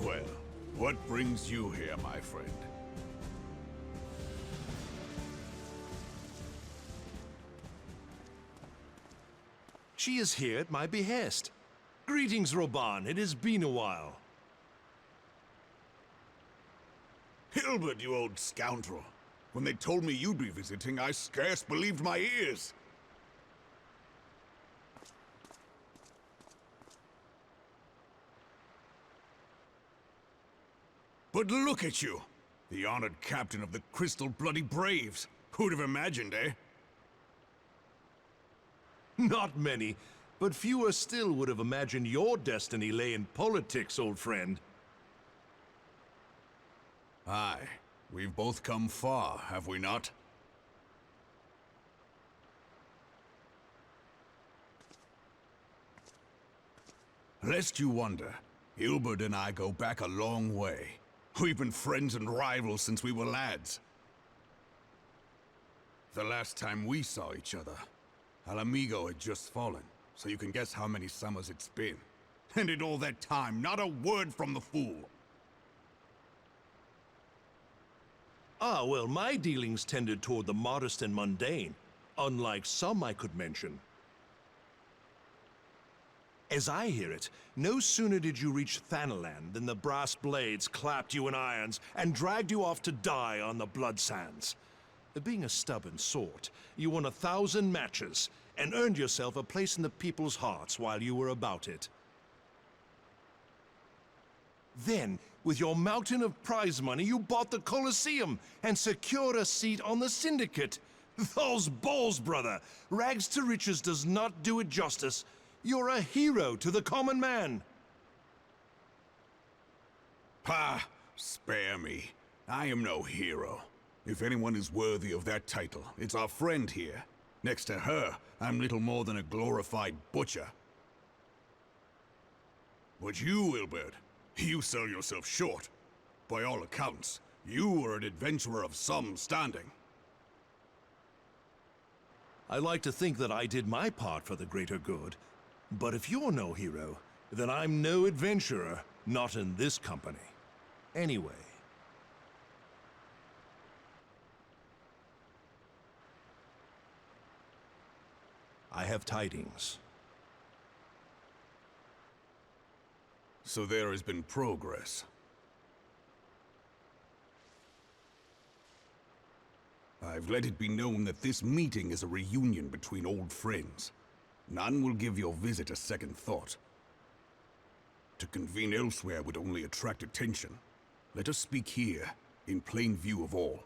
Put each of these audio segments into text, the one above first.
Well, what brings you here, my friend? She is here at my behest. Greetings, Roban. It has been a while. Hilbert, you old scoundrel. When they told me you'd be visiting, I scarce believed my ears. But look at you! The honored captain of the Crystal Bloody Braves. Who'd have imagined, eh? Not many, but fewer still would have imagined your destiny lay in politics, old friend. Aye. We've both come far, have we not? Lest you wonder, Hilbert and I go back a long way. We've been friends and rivals since we were lads. The last time we saw each other, Alamigo had just fallen, so you can guess how many summers it's been. And in all that time, not a word from the fool. Ah, well, my dealings tended toward the modest and mundane, unlike some I could mention. As I hear it, no sooner did you reach Thanalan than the brass blades clapped you in irons and dragged you off to die on the blood sands. Being a stubborn sort, you won 1,000 matches and earned yourself a place in the people's hearts while you were about it. Then, with your mountain of prize money, you bought the Colosseum and secured a seat on the Syndicate. Those balls, brother! Rags to riches does not do it justice. You're a hero to the common man. Pah! Spare me. I am no hero. If anyone is worthy of that title, it's our friend here. Next to her, I'm little more than a glorified butcher. But you, Hilbert, you sell yourself short. By all accounts, you are an adventurer of some standing. I like to think that I did my part for the greater good. But if you're no hero, then I'm no adventurer, not in this company. Anyway. I have tidings. So there has been progress. I've let it be known that this meeting is a reunion between old friends. None will give your visit a second thought. To convene elsewhere would only attract attention. Let us speak here, in plain view of all.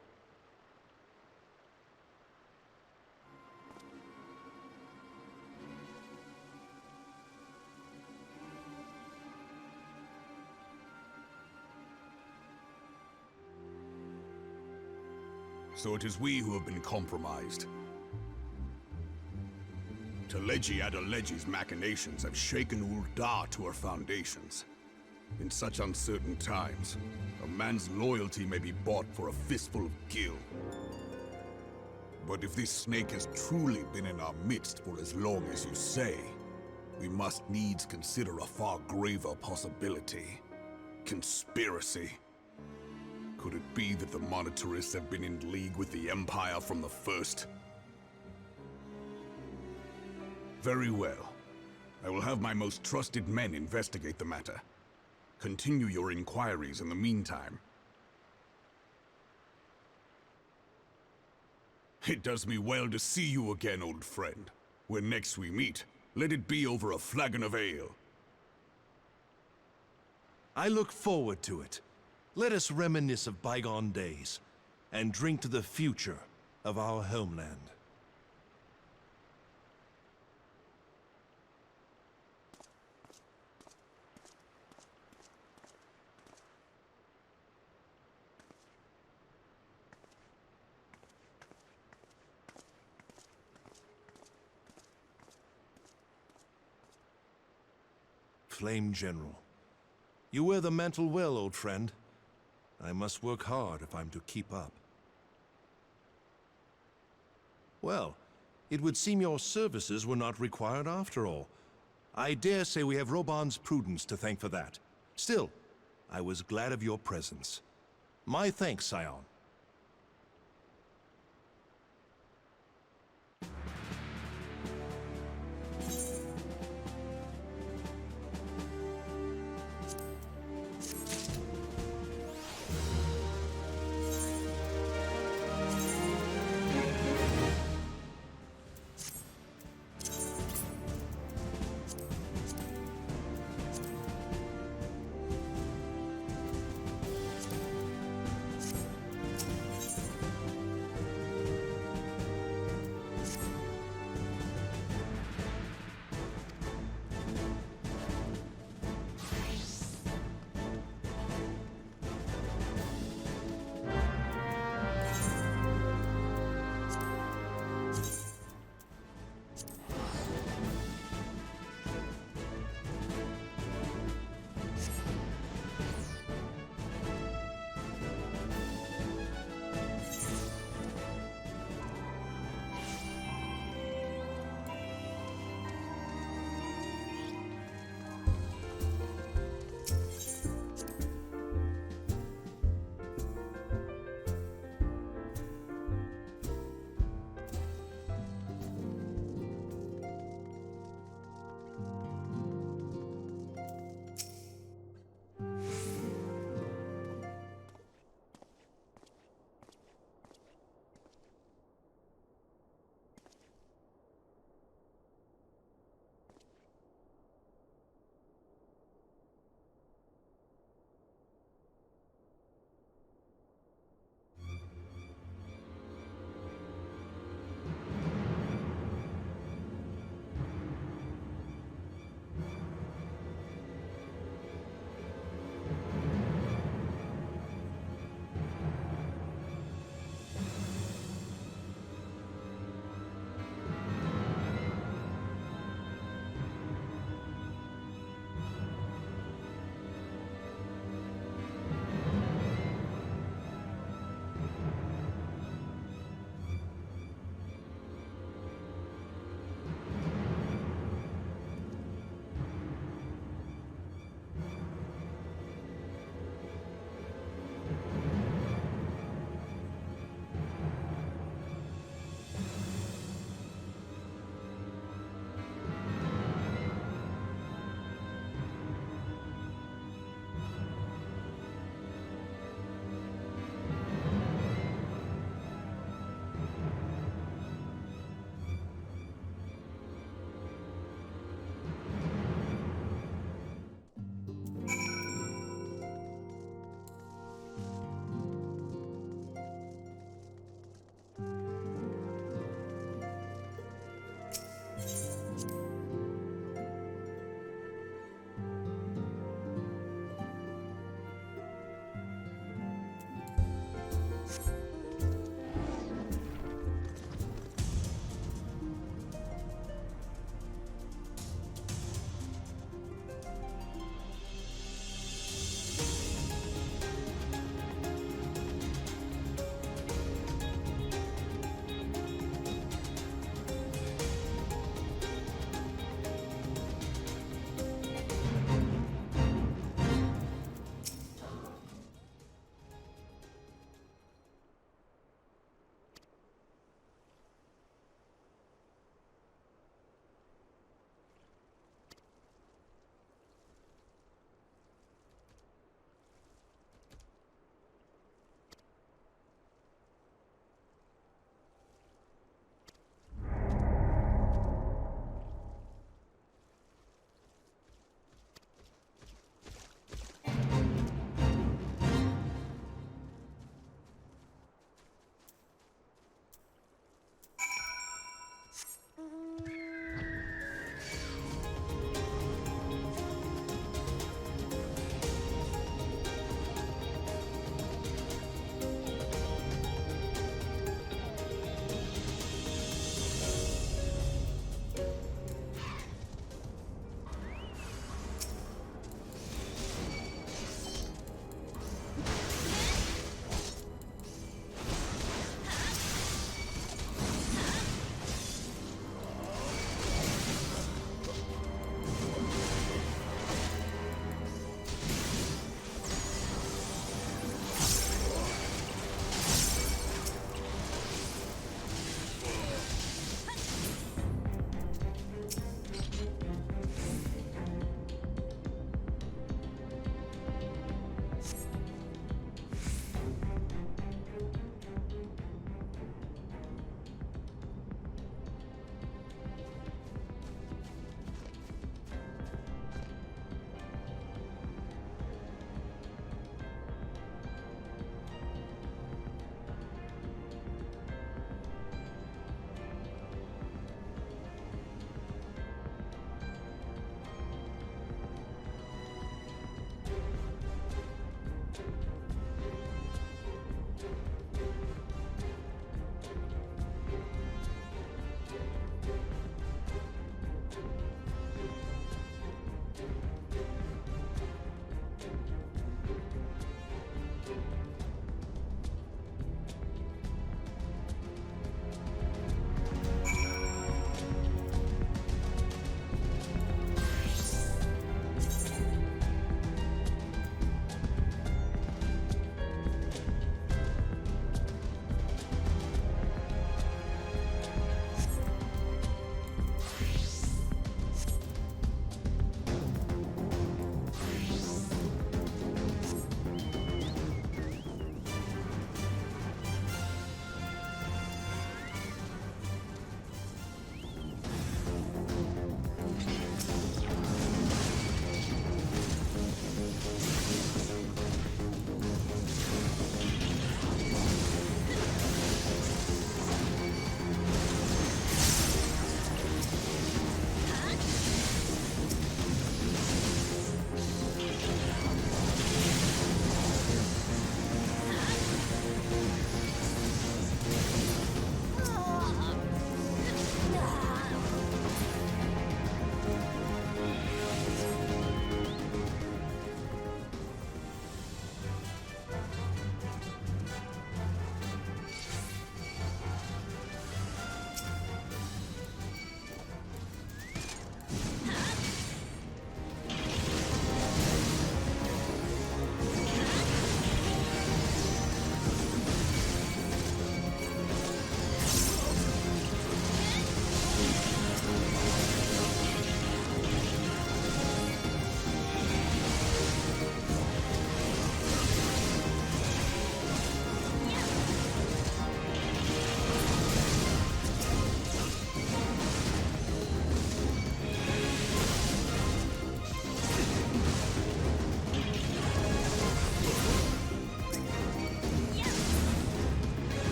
So it is we who have been compromised. Teleji Adeleji's machinations have shaken Ul'dah to her foundations. In such uncertain times, a man's loyalty may be bought for a fistful of gil. But if this snake has truly been in our midst for as long as you say, we must needs consider a far graver possibility. Conspiracy. Could it be that the Monetarists have been in league with the Empire from the first? Very well. I will have my most trusted men investigate the matter. Continue your inquiries in the meantime. It does me well to see you again, old friend. When next we meet, let it be over a flagon of ale. I look forward to it. Let us reminisce of bygone days, and drink to the future of our homeland. Flame General. You wear the mantle well, old friend. I must work hard if I'm to keep up. Well, it would seem your services were not required after all. I dare say we have Roban's prudence to thank for that. Still, I was glad of your presence. My thanks, Scion.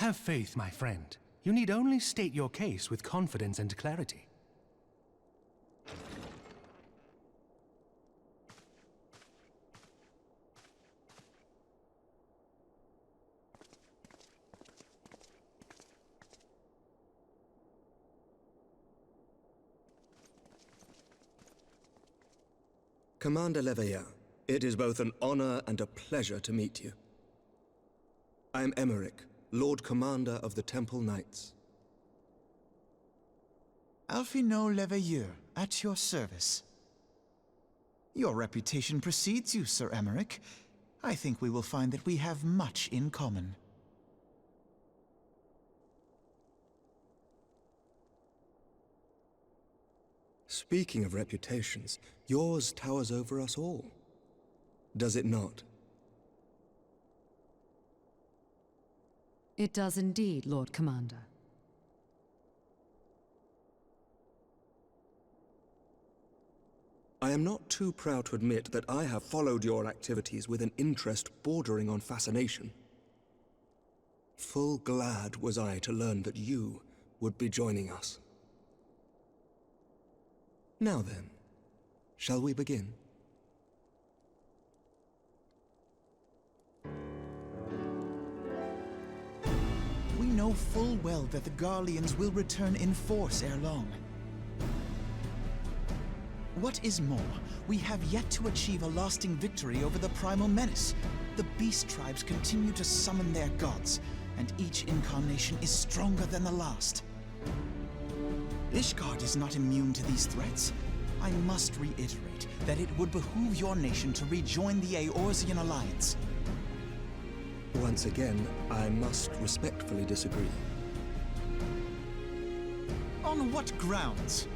Have faith, my friend. You need only state your case with confidence and clarity. Commander Leveilleur, it is both an honor and a pleasure to meet you. I am Aymeric, Lord Commander of the Temple Knights. Alphino Leveilleur, at your service. Your reputation precedes you, Sir Aymeric. I think we will find that we have much in common. Speaking of reputations, yours towers over us all. Does it not? It does indeed, Lord Commander. I am not too proud to admit that I have followed your activities with an interest bordering on fascination. Full glad was I to learn that you would be joining us. Now then, shall we begin? We know full well that the Garleans will return in force ere long. What is more, we have yet to achieve a lasting victory over the primal menace. The beast tribes continue to summon their gods, and each incarnation is stronger than the last. Ishgard is not immune to these threats. I must reiterate that it would behoove your nation to rejoin the Eorzean alliance. Once again, I must respectfully disagree. On what grounds?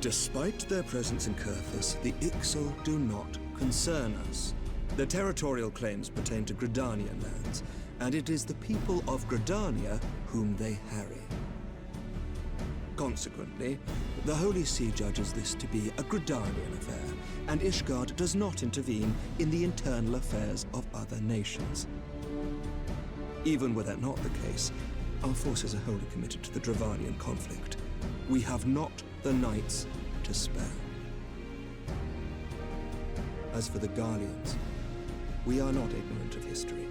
Despite their presence in Kurthus, the Ixal do not concern us. Their territorial claims pertain to Gridanian lands, and it is the people of Gridania whom they harry. Consequently, the Holy See judges this to be a Gridanian affair, and Ishgard does not intervene in the internal affairs of other nations. Even were that not the case, our forces are wholly committed to the Dravanian conflict. We have not the knights to spare. As for the Garleans, we are not ignorant of history.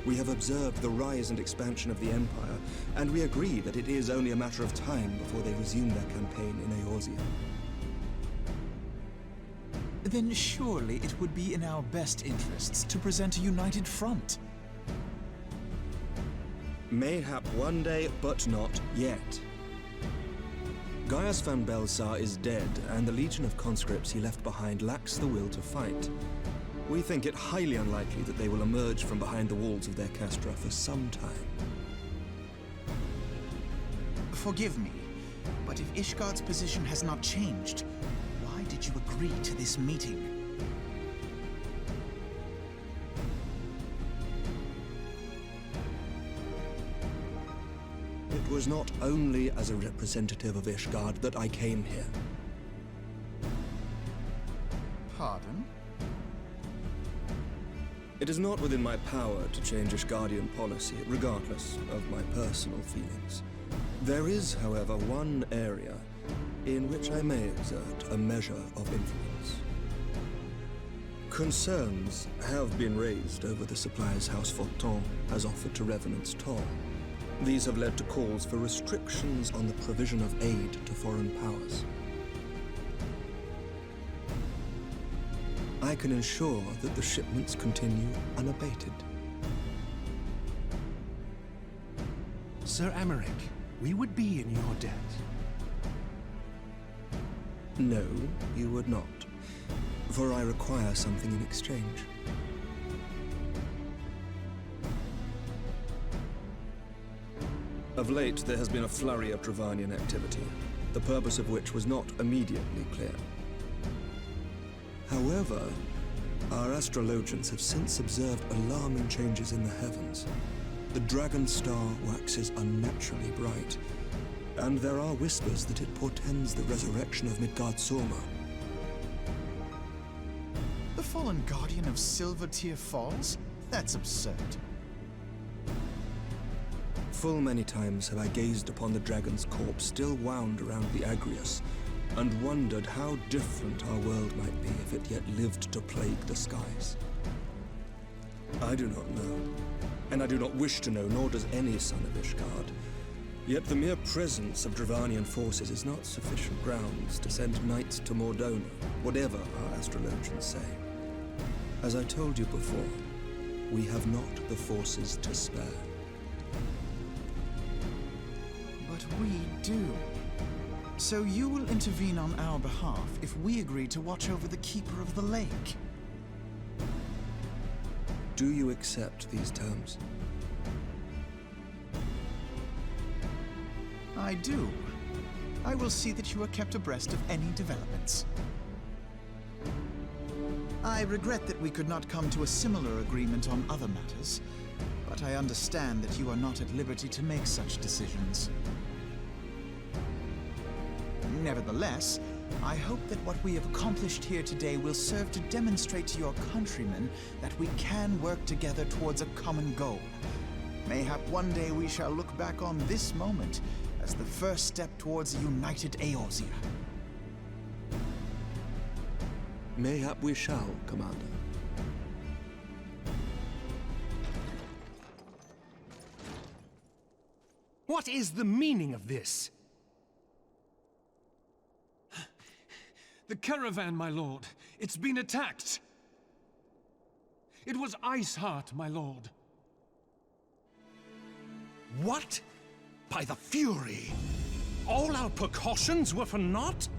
We have observed the rise and expansion of the Empire, and we agree that it is only a matter of time before they resume their campaign in Eorzea. Then surely it would be in our best interests to present a united front. Mayhap one day, but not yet. Gaius van Belsar is dead, and the legion of conscripts he left behind lacks the will to fight. We think it highly unlikely that they will emerge from behind the walls of their castra for some time. Forgive me, but if Ishgard's position has not changed, why did you agree to this meeting? It was not only as a representative of Ishgard that I came here. Pardon? It is not within my power to change Ishgardian policy, regardless of my personal feelings. There is, however, one area in which I may exert a measure of influence. Concerns have been raised over the supplies House Fortin has offered to Revenant's toll. These have led to calls for restrictions on the provision of aid to foreign powers. I can ensure that the shipments continue unabated. Sir Aymeric, we would be in your debt. No, you would not, for I require something in exchange. Of late, there has been a flurry of Dravanian activity, the purpose of which was not immediately clear. However, our astrologians have since observed alarming changes in the heavens. The dragon star waxes unnaturally bright, and there are whispers that it portends the resurrection of Midgard-Sorma. The fallen guardian of Silvertear Falls? That's absurd. Full many times have I gazed upon the dragon's corpse still wound around the Agrius, and wondered how different our world might be if it yet lived to plague the skies. I do not know, and I do not wish to know, nor does any son of Ishgard. Yet the mere presence of Dravanian forces is not sufficient grounds to send knights to Mordona, whatever our astrologians say. As I told you before, we have not the forces to spare. But we do. So you will intervene on our behalf if we agree to watch over the Keeper of the Lake. Do you accept these terms? I do. I will see that you are kept abreast of any developments. I regret that we could not come to a similar agreement on other matters, but I understand that you are not at liberty to make such decisions. Nevertheless, I hope that what we have accomplished here today will serve to demonstrate to your countrymen that we can work together towards a common goal. Mayhap one day we shall look back on this moment as the first step towards a united Eorzea. Mayhap we shall, Commander. What is the meaning of this? The caravan, my lord. It's been attacked. It was Iceheart, my lord. What? By the Fury? All our precautions were for naught?